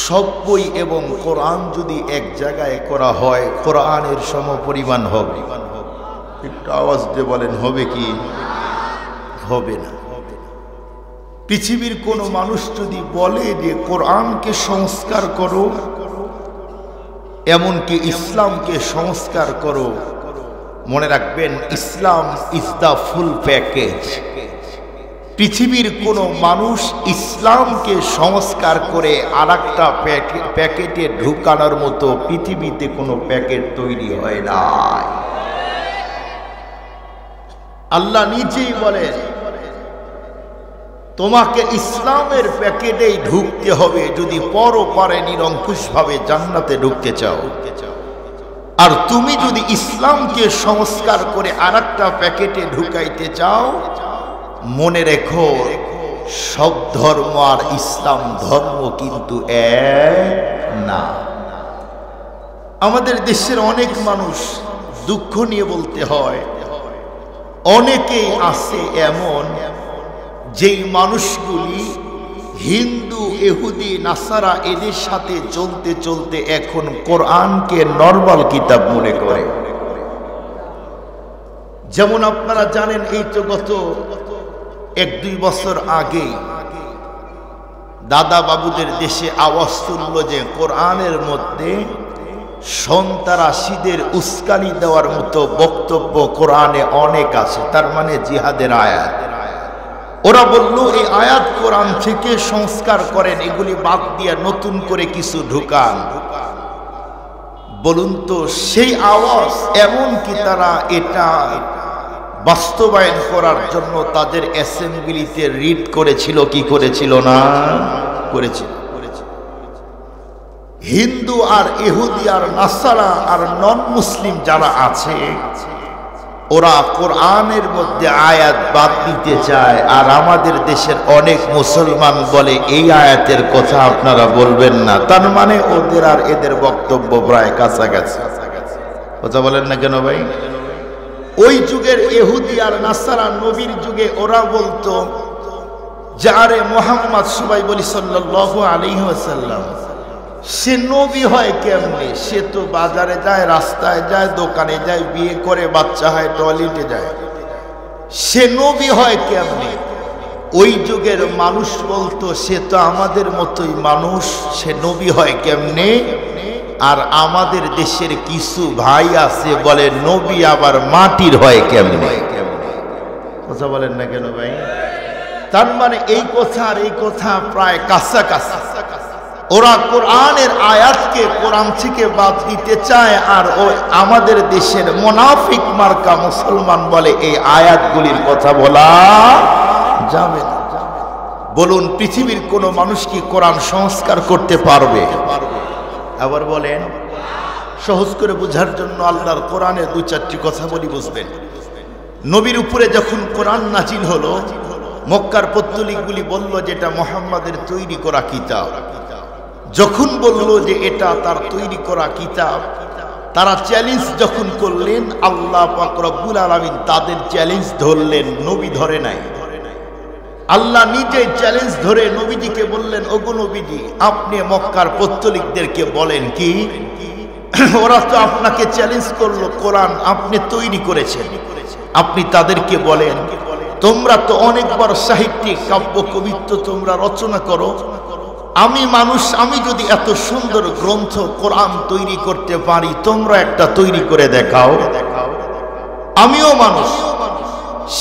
সব বই এবং কোরআন যদি এক জায়গায় করা হয়, কোরআনের সমপরিমাণ হবে। একটু আওয়াজ দিয়ে বলেন, হবে কি? হবে না। পৃথিবীর কোন মানুষ যদি বলে যে কোরআনকে সংস্কার করো, এমনকি ইসলামকে সংস্কার করো, মনে রাখবেন, ইসলাম ইজ দ্য ফুল প্যাকেজ। পৃথিবীর কোন মানুষ ইসলামকে সংস্কার করে আরেকটা প্যাকেটে ঢুকানোর মতো পৃথিবীতে কোনো প্যাকেট তৈরি হয় না। আল্লাহ নিজেই বলেন, তোমাকে ইসলামের প্যাকেটেই ঢুকতে হবে যদি পরপারে নিরঙ্কুশভাবে জান্নাতে ঢুকতে চাও। আর তুমি যদি ইসলামকে সংস্কার করে আরেকটা প্যাকেটে ঢুকাইতে চাও, মনে রেখো, সব ধর্ম আর ইসলাম ধর্ম কিন্তু এক না। আমাদের দেশের অনেক মানুষ, দুঃখ নিয়ে বলতে হয়, অনেকেই আছে এমন যেই মানুষগুলি হিন্দু, ইহুদি, নাসারা এদের সাথে চলতে চলতে এখন কোরআনকে নরমাল কিতাব মনে করে। যেমন আপনারা জানেন, এই তো গত ১-২ বছর আগে দাদা বাবুদের দেশে আওয়াজ তুলল যে কোরআনের মধ্যে সন্ত্রাসীদের উস্কানি দেওয়ার মতো বক্তব্য কোরআনে অনেক আছে, তার মানে জিহাদের আয়াত। ওরা বলল এই আয়াত কোরআন থেকে সংস্কার করেন, এগুলি বাদ দিয়ে নতুন করে কিছু ঢুকান। বলুন তো সেই আওয়াজ, এমন কি তারা এটা বাস্তবায়ন করার জন্য তাদের অ্যাসেম্বলিতে রিড করেছিল কি করেছিল না? করেছিল। হিন্দু আর ইহুদি আর নাসারা আর নন মুসলিম যারা আছে, ওরা কোরআনের মধ্যে আয়াত বাদ দিতে চায়, আর আমাদের দেশের অনেক মুসলমান বলে এই আয়াতের কথা আপনারা বলবেন না। তার মানে ওদের আর এদের বক্তব্য প্রায় কাছাকাছি। কথা বলেন না কেন ভাই? ওই যুগের ইহুদি আর নাসারা নবীর যুগে ওরা বলতো যে আরে মুহাম্মদ, সবাই বলি সাল্লাল্লাহু আলাইহি ওয়াসাল্লাম, সে নবী হয় কেমনে? সে তো বাজারে যায়, রাস্তায় যায়, দোকানে যায়, বিয়ে করে, বাচ্চা হয়, টয়লেটে যায়, সে নবী হয় কেমনে? ওই যুগের মানুষ বলতো সে তো আমাদের মতোই মানুষ, সে নবী হয় কেমনে? আর আমাদের দেশের কিছু ভাই আছে বলে নবী আবার মাটির হয় কেমনে? কথা বলেন না কেন ভাই? তার মানে এই কথা আর এই কথা প্রায় কাছাকাছি। ওরা কোরআনের আয়াতকে কোরআন থেকে বাদ দিতে চায়, আর ওই আমাদের দেশের মুনাফিক মার্কা মুসলমান বলে এই আয়াতগুলির কথা বলা যাবে না। বলুন পৃথিবীর কোন মানুষ কি কোরআন সংস্কার করতে পারবে? আবার বলেন, সহজ করে বোঝার জন্য আল্লাহর কোরআনের দুই চারটি কথা বলি, বুঝবেন। নবীর উপরে যখন কোরআন নাজিল হলো, মক্কার পৌত্তলিকগুলি বলল যে এটা মুহাম্মাদের তৈরি করা কিতাব। যখন বলল যে এটা তার তৈরি করা কিতাব, তারা চ্যালেঞ্জ যখন করলেন, আল্লাহ পাক রব্বুল আলামিন তাদের চ্যালেঞ্জ ধরলেন, নবী ধরে নাই। আল্লাহ নিজেই চ্যালেঞ্জ ধরে নবীজিকে বললেন, ওগো নবীজি, আপনি মক্কার পৌত্তলিকদেরকে বলেন কি, ওরা তো আপনাকে চ্যালেঞ্জ করলো, কোরআন আপনি তৈরি করেছেন, আপনি তাদেরকে বলেন, তোমরা তো অনেক বড় সাহিত্যিক, কাব্য কবিত্ব তোমরা রচনা করো, আমি মানুষ, আমি যদি এত সুন্দর গ্রন্থ কোরআন তৈরি করতে পারি, তোমরা একটা তৈরি করে দেখাও। আমিও মানুষ।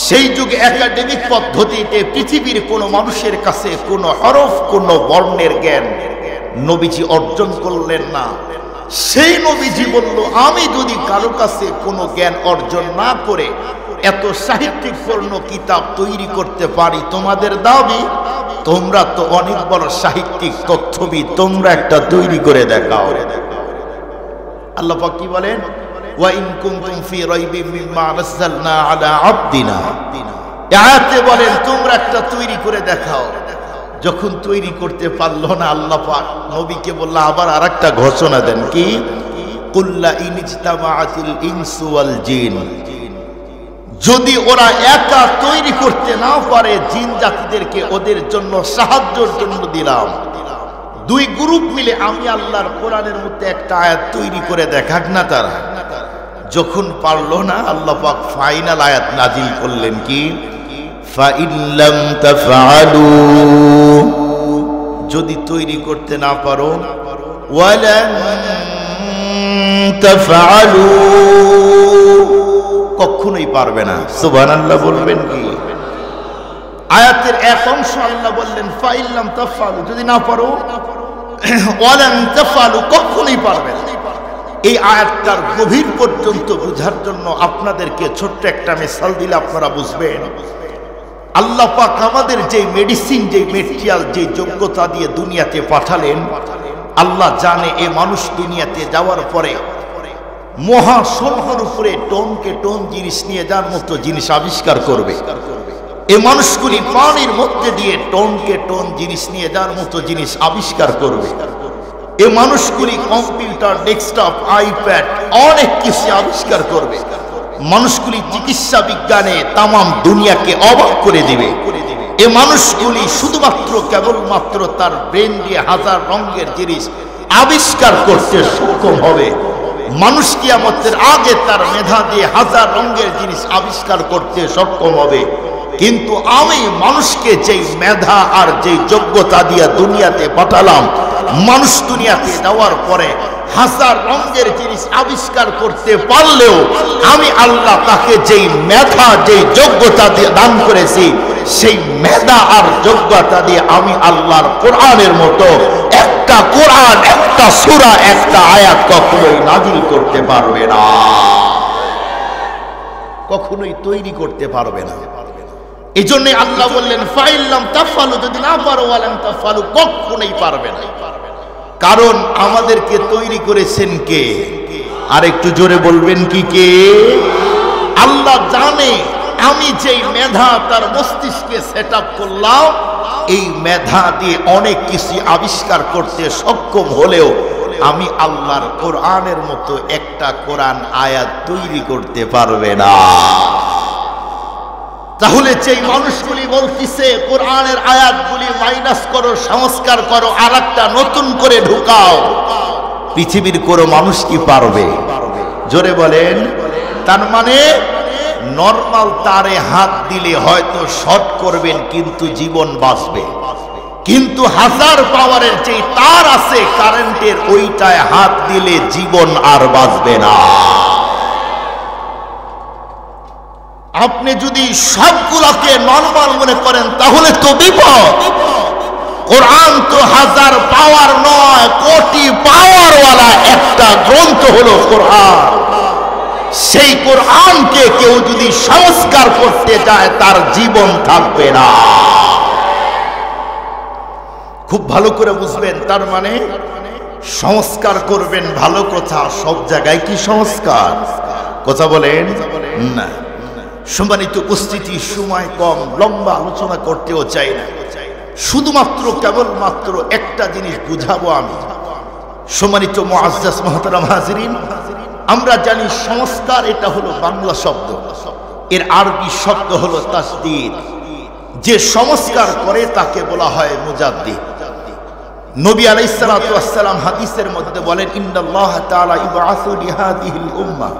সেই যুগে একাডেমিক পদ্ধতিতে পৃথিবীর কোন মানুষের কাছে কোন হরফ, কোন বর্ণের জ্ঞান নবীজি অর্জন করলেন না। সেই নবীজি বলল, আমি যদি কারো কাছে কোনো জ্ঞান অর্জন না করে এত সাহিত্যিক পূর্ণ কিতাব তৈরি করতে পারি, তোমাদের দাবি তোমরা তো অনেক বড় সাহিত্যিক তথ্যবিদ, তোমরা একটা তৈরি করে দেখাও। আল্লাহ পাক কি বলেন? ওয়া ইন কুনতুম ফি রাইবিম মিম্মা নাযালনা আলা আবদিনা, আয়াতে বলেন তোমরা একটা তৈরি করে দেখাও। যখন তৈরি করতে পারলো না, আল্লাহ পাক নবীকে বলল আবার আরেকটা ঘোষণা দেন, কি? কুল্লা ইনজতামাআতিল ইনসু ওয়াল জিন, যদি ওরা একা তৈরি করতে না পারে, জিন জাতিদেরকে ওদের জন্য সাহায্যের জন্য দিলাম। দুই গ্রুপ মিলে আমি আল্লাহর কোরআনের মধ্যে একটা আয়াত তৈরি করে দেখাক না তারা। যখন পারলো না, আল্লাহ পাক ফাইনাল আয়াত নাজিল করলেন, কি? ফাইল্লাম তাফআলু, যদি তৈরি করতে না পারো, ওয়ালান তাফআলু, কখনোই পারবে না। সুবহানাল্লাহ বলবেন কি? আয়াতের এক অংশ আল্লাহ বললেন ফাইল্লাম তাফআলু, যদি না পারো, ওয়ালান তাফআলু, কখনোই পারবে না। এই আয়াতটার গভীর পর্যন্ত বোঝার জন্য আপনাদেরকে ছোট্ট একটা মিসাল দিলে আপনারা বুঝবেন। আল্লাহ পাক আমাদের যে মেডিসিন, যে মেটেরিয়াল, যে যোগ্যতা দিয়ে দুনিয়াতে পাঠালেন, আল্লাহ জানে এ মানুষ দুনিয়াতে যাওয়ার পরে মহাশূন্যের উপরে টনকে টন জিনিস নিয়ে যাওয়ার মতো জিনিস আবিষ্কার করবে। এ মানুষগুলি পানির মধ্যে দিয়ে টনকে টন জিনিস নিয়ে যাওয়ার মতো জিনিস আবিষ্কার করবে। এ মানুষগুলি কম্পিউটার, ডেস্কটপ, আইপ্যাড, অনেক কিছু আবিষ্কার করবে। মানুষগুলি চিকিৎসা বিজ্ঞানে তামাম দুনিয়াকে অবাক করে দিবে। এ মানুষগুলি শুধুমাত্র কেবলমাত্র তার ব্রেন দিয়ে হাজার রঙের জিনিস আবিষ্কার করতে সক্ষম হবে। মানুষ কিয়ামতের আগে তার মেধা দিয়ে হাজার রঙের জিনিস আবিষ্কার করতে সক্ষম হবে। কিন্তু আমি মানুষকে যেই মেধা আর যেই যোগ্যতা দিয়ে দুনিয়াতে পাঠালাম, মানুষ দুনিয়াতে যাওয়ার পরে হাজার রঙের জিনিস আবিষ্কার করতে পারলেও আমি আল্লাহ তাকে যেই মেধা যেই যোগ্যতা দিয়ে দান করেছি সেই মেধা আর যোগ্যতা দিয়ে আমি আল্লাহর কোরআনের মতো একটা কোরআন একটা সূরা একটা আয়াত কখনোই নাজিল করতে পারবে না, কখনোই তৈরি করতে পারবে না। এই জন্য আল্লাহ বললেন ফাইল্লাম তাফালু, যদি না পারো ওয়ালাম তাফালু, কখনোই পারবে না। কারণ আমাদেরকে তৈরি করেছেন কে? আর একটু জোরে বলবেন কি কে? আল্লাহ জানে আমি যেই মেধা তার মস্তিষ্কে সেট আপ করলাম, এই মেধা দিয়ে অনেক কিছু আবিষ্কার করতে সক্ষম হলেও আমি আল্লাহর কোরআনের মতো একটা কোরআন আয়াত তৈরি করতে পারবে না। তাহলে যেই মানুষগুলি বলতিছে কোরআনের আয়াতগুলি মাইনাস করো, সংস্কার করো, আর একটা নতুন করে ঢুকাও, পৃথিবীর কোনো মানুষ কি পারবে? জোরে বলেন। তার মানে নরমাল তারে হাত দিলে হয়তো শর্ট করবেন কিন্তু জীবন বাঁচবে, কিন্তু হাজার পাওয়ারের যে তার আছে কারেন্টের, ওইটায় হাত দিলে জীবন আর বাঁচবে না। আপনি যদি সবগুলোকে নরমাল মনে করেন তাহলে তো বিপদ। কোরআন তো হাজার পাওয়ার নয়, কোটি পাওয়ারওয়ালা একটা গ্রন্থ হলো কোরআন। সেই কোরআনকে কেউ যদি সংস্কার করতে যায় তার জীবন থাকবে না। খুব ভালো করে বুঝবেন। তার মানে সংস্কার করবেন ভালো কথা, সব জায়গায় কি সংস্কার? কথা বলেন না। সম্মানিত উপস্থিতি, সময় কম, লম্বা আলোচনা করতেও চাই না, শুধুমাত্র কেবলমাত্র একটা জিনিস বুঝাবো আমি। সম্মানিত মুআজ্জাজ মুহতারাম হাজিরিন, আমরা জানি সংস্কার এটা হলো বাংলা শব্দ, এর আরবি শব্দ হলো তাসদীদ। যে সংস্কার করে তাকে বলা হয় মুজাদ্দিদ। নবী আলাইহিস সালাতু ওয়াস সালাম হাদিসের মধ্যে বলেন ইন্নাল্লাহ তাআলা ইবআসু লিহাদিহিল উম্মাহ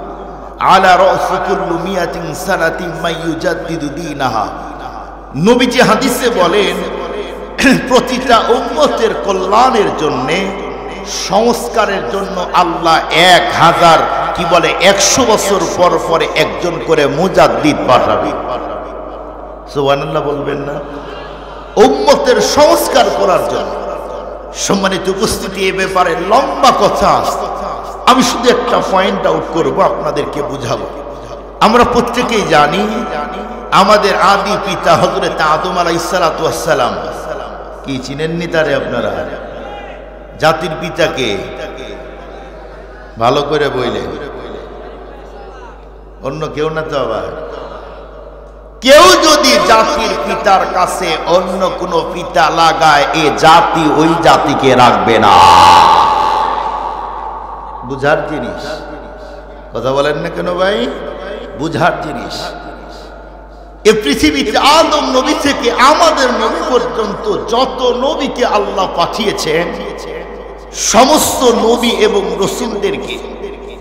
আলা রাসি কুল্লি মিয়াতিন সানাতিন মান ইউজাদ্দিদু দীনাহা। নবীজি হাদিসে বলেন প্রতিটা উম্মতের কল্যাণের জন্য, সংস্কারের জন্য আল্লাহ 1000 কি বলে 100 বছর পর পরে একজন করে মুজাদ্দিদ পাঠাবে। সুবহানাল্লাহ বলবেন না? উম্মতের সংস্কার করার জন্য। সম্মানিত উপস্থিতি, এ ব্যাপারে লম্বা কথা, আমি শুধু একটা পয়েন্ট আউট করব, আপনাদেরকে বুঝাবো। আমরা প্রত্যেকেই জানি আমাদের আদি পিতা হযরত আদম আলাইহিস সালাতু ওয়াস সালাম, কি চিনেননি তারে আপনারা? জাতির পিতাকে ভালো করে বইলেন, অন্য কেউ না তো। আবার কেউ যদি জাতির পিতার কাছে অন্য কোনো পিতা লাগায়, এ জাতি ওই জাতিকে রাখবে না। বুঝার জিনিস। কথা বলেন না কেন ভাই? বুঝার জিনিস। এ পৃথিবীতে আদম নবী থেকে আমাদের নবী পর্যন্ত যত নবীকে আল্লাহ পাঠিয়েছেন, সমস্ত নবী এবং রাসূলদেরকে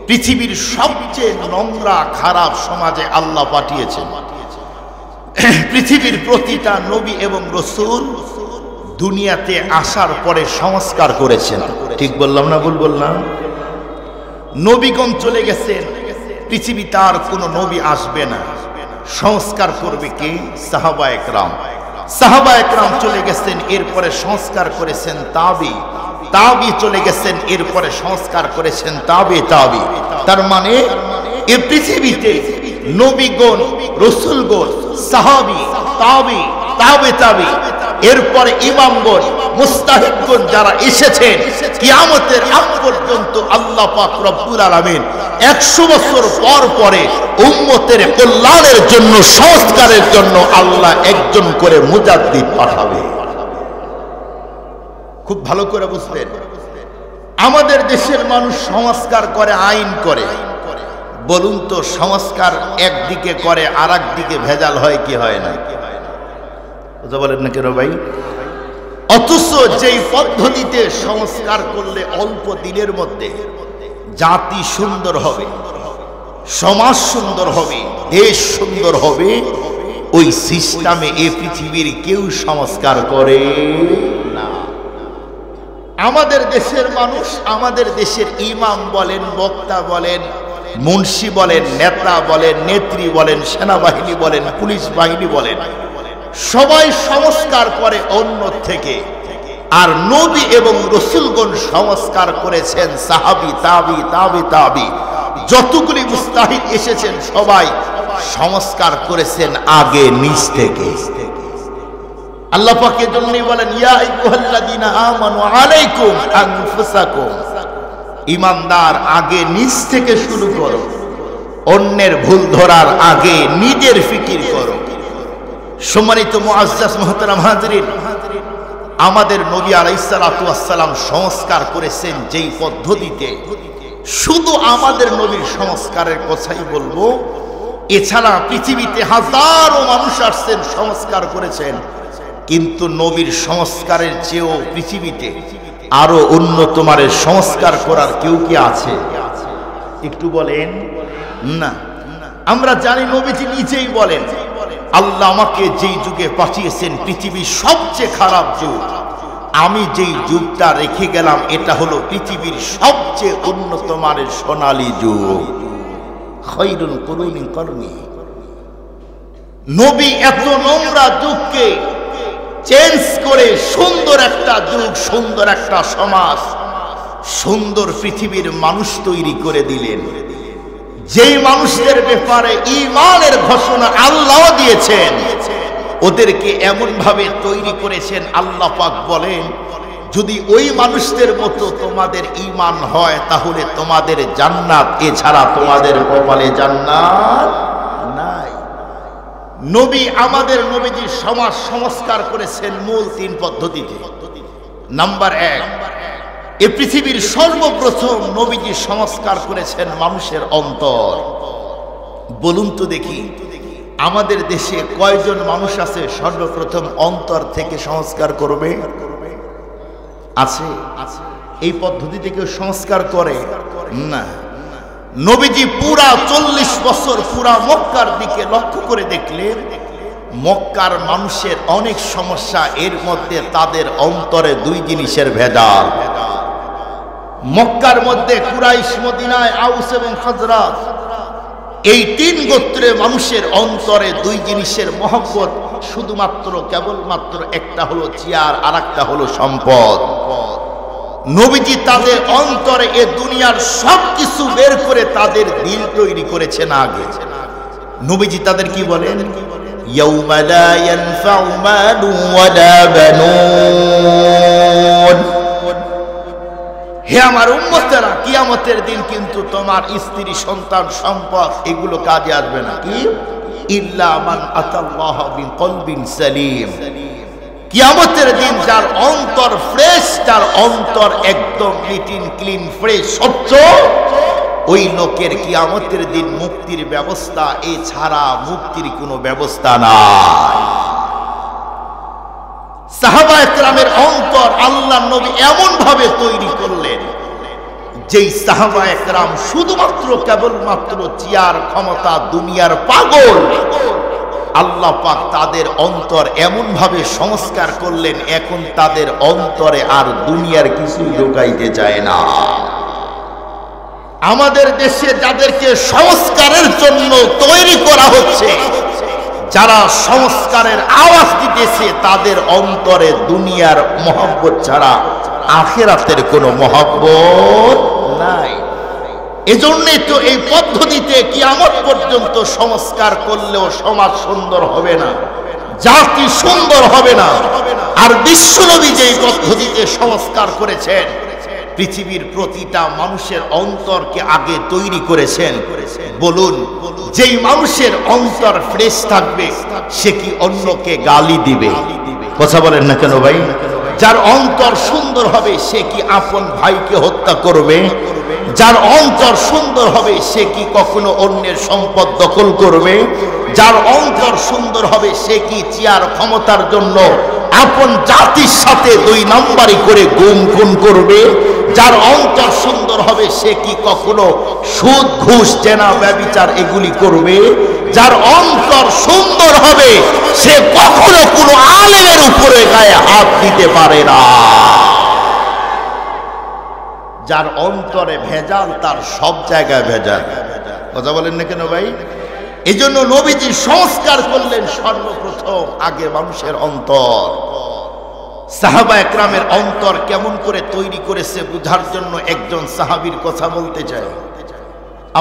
পৃথিবীর সবচেয়ে নোংরা খারাপ সমাজে আল্লাহ পাঠিয়েছেন। পৃথিবীর প্রতিটা নবী এবং রাসূল দুনিয়াতে আসার পরে সংস্কার করেছেন। ঠিক বললাম না ভুল বললাম? নবীগণ চলে গেছেন, পৃথিবীতে আর কোনো নবী আসবে না। সংস্কার করবে কে? সাহাবায়ে কেরাম। সাহাবায়ে কেরাম চলে গেছেন, এরপরে সংস্কার করেছেন তাবি। তাবি চলে গেছেন, এরপরে সংস্কার করেছেন তাবি তাবি। তার মানে এই পৃথিবীতে নবীগণ, রাসূলগণ, সাহাবী, তাবি, তাবে তাবি, এরপরে ইমামগণ, মুস্তাহিদগণ যারা এসেছেন, কিয়ামতের আগ পর্যন্ত আল্লাহ পাক রব্বুল আলামিন 100 বছর পর পরে উম্মতের কল্যাণের জন্য, সংস্কারের জন্য আল্লাহ একজন করে মুজাদ্দিদ পাঠাবে। খুব ভালো করে বুঝবেন। আমাদের দেশের মানুষ সংস্কার করে, আইন করে। বলুন তো, সংস্কার একদিকে করে আর একদিকে ভেজাল হয় কি হয় না? কথা বলেন না কেন ভাই? অথচ যেই পদ্ধতিতে সংস্কার করলে অল্প দিনের মধ্যে জাতি সুন্দর হবে, সমাজ সুন্দর হবে, দেশ সুন্দর হবে, ওই সিস্টেমে এই পৃথিবীর কেউ সংস্কার করে না। আমাদের দেশের মানুষ, আমাদের দেশের ইমাম বলেন, বক্তা বলেন, মুন্সি বলেন, নেতা বলেন, নেত্রী বলেন, সেনাবাহিনী বলেন, পুলিশ বাহিনী বলেন, সবাই সংস্কার করে অন্য থেকে। আর নবী এবং রসুলগণ সংস্কার করেছেন সাহাবী, তাবি, তাবি তাবি, যতগুলি মুস্তাহিদ এসেছেন সবাই সংস্কার করেছেন আগে নিজ থেকে। আল্লাহ পাক এর জন্যই বলেন, ইয়া আইয়ুহাল্লাযীনা আমানু আলাইকুম আনফুসাকুম, ঈমানদার আগে নিজ থেকে শুরু করো, অন্যের ভুল ধরার আগে নিজের ফিকির করো। সম্মানিত মুআজ্জাজ মুহতারাম হাজিরিন, আমাদের নবী আলাইহিস সালাতু ওয়াস সালাম সংস্কার করেছেন যেই পদ্ধতিতে, শুধু আমাদের নবীর সংস্কারের কথাই বলবো, এছাড়া পৃথিবীতে হাজারো মানুষ আসছেন সংস্কার করেছেন, কিন্তু নবীর সংস্কারের চেয়েও পৃথিবীতে আরো উন্নত মানের সংস্কার করার কেউ কি আছে? একটু বলেন না। আমরা জানি নবীজি নিজেই বলেন, আল্লাহ আমাকে যেই যুগে পাঠিয়েছেন পৃথিবীর সবচেয়ে খারাপ যুগ, আমি যেই যুগটা রেখে গেলাম এটা হলো পৃথিবীর সবচেয়ে উন্নত মানের সোনালী যুগ। খায়রুল কুরুনি করনি। নবী এত নোংরা যুগকে চেঞ্জ করে সুন্দর একটা যুগ, সুন্দর একটা সমাজ, সুন্দর পৃথিবীর মানুষ তৈরি করে দিলেন, যেই মানুষদের ব্যাপারে ঈমানের ঘোষণা আল্লাহ দিয়েছেন, ওদেরকে এমন ভাবে তৈরি করেছেন, আল্লাহ পাক বলেন, যদি ওই মানুষদের মতো তোমাদের ঈমান হয় তাহলে তোমাদের জান্নাত, এছাড়া তোমাদের কপালে জান্নাত নাই। নবী, আমাদের নবীজি সমাজ সংস্কার করেছেন মূল 3 পদ্ধতিতে। নাম্বার 1, এই পৃথিবীর সর্বপ্রথম নবীজি সংস্কার করেছেন মানুষের অন্তর। বলুন তো দেখি, আমাদের দেশে কয়জন মানুষ আছে সর্বপ্রথম অন্তর থেকে সংস্কার করবে? আছে? এই পদ্ধতি থেকে সংস্কার করে না। নবীজি পুরা 40 বছর পুরা মক্কার দিকে লক্ষ্য করে দেখলেন, মক্কার মানুষের অনেক সমস্যা, এর মধ্যে তাদের অন্তরে 2 জিনিসের ভেজাল। মক্কার মধ্যে কুরাইশ, মদিনায় আউস এবং খাজরাজ, এই 3 গোত্রে মানুষের অন্তরে 2 জিনিসের মহব্বত, শুধুমাত্র কেবলমাত্র একটা হলো চেয়ার, আর একটা হলো সম্পদ। নবীজি তাদের অন্তরে এ দুনিয়ার সবকিছু বের করে তাদের দিল তৈরি করেছেন আগে। নবীজি তাদের কি বলেন? ইয়াউমা লা ইয়ানফাউ মালু ওয়ালা বানুন, হে আমার উম্মতেরা, কিয়ামতের দিন কিন্তু তোমার স্ত্রী, সন্তান, সম্পদ এগুলো কাজে আসবে না। কি? ইল্লা মান আতাল্লাহ বিকলবিন সালিম। কিয়ামতের দিন যার অন্তর ফ্রেশ, যার অন্তর একদম নিট এন্ড ক্লিন, ফ্রেশ, স্বচ্ছ, ওই লোকের কিয়ামতের দিন মুক্তির ব্যবস্থা, এছাড়া মুক্তির কোনো ব্যবস্থা নাই। সাহাবায়ে কেরামের অন্তর আল্লাহর নবী এমন ভাবে তৈরি করলেন, যেই সাহাবায়ে কেরাম শুধুমাত্র কেবলমাত্র চেয়ার, ক্ষমতা, দুনিয়ার পাগল, আল্লাহ পাক তাদের অন্তর এমন ভাবে সংস্কার করলেন, এখন তাদের অন্তরে আর দুনিয়ার কিছু ঢোকাইতে চায় না। আমাদের দেশে যাদেরকে সংস্কারের জন্য তৈরি করা হচ্ছে, যারা সংস্কারের আওয়াজ দিতেছে, তাদের অন্তরে দুনিয়ার মহব্বত ছাড়া আখিরাতের কোনো মহব্বত নাই। এজন্যই তো এই পদ্ধতিতে কিয়ামত পর্যন্ত সংস্কার করলেও সমাজ সুন্দর হবে না, জাতি সুন্দর হবে না। আর বিশ্বনবী যেই পদ্ধতিতে সংস্কার করেছেন, পৃথিবীর প্রতিটা মানুষের অন্তরকে আগে তৈরি করেছেন। বলুন, যেই মানুষের অন্তর ফ্রেশ থাকবে সে কি অন্যকে গালি দিবে? কথা বলেন না কেন ভাই? যার অন্তর সুন্দর হবে সে কি আপন ভাইকে হত্যা করবে? যার অন্তর সুন্দর হবে সে কি কখনো অন্যের সম্পদ দখল করবে? যার অন্তর সুন্দর হবে সে কি চেয়ার, ক্ষমতার জন্য আপন জাতির সাথে 2 নাম্বারি করে গুম খুন করবে? যার অন্তর সুন্দর হবে সে কি কখনো সুদ, ঘুষ, জেনা, ব্যভিচার এগুলি করবে? যার অন্তর সুন্দর হবে সে কখনো কোনো আলেমের উপরে গায়ে হাত দিতে পারে না। যার অন্তরে ভেজাল তার সব জায়গায় ভেজাল। কথা বলেন না কেন ভাই? এই জন্য নবীজি সংস্কার করলেন সর্বপ্রথম আগে মানুষের অন্তর। সাহাবা একরামের অন্তর কেমন করে তৈরি করেছে বুঝার জন্য একজন সাহাবীর কথা বলতে চাই।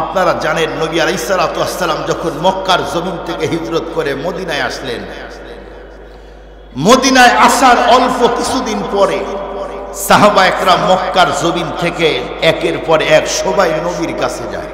আপনারা জানেন নবী আলাইহিস সালাতু ওয়াস সালাম যখন মক্কার জমিন থেকে হিজরত করে মদিনায় আসলেন, মদিনায় আসার অল্প কিছুদিন পরে সাহাবা একরাম মক্কার জমিন থেকে একের পর এক সবাই নবীর কাছে যায়।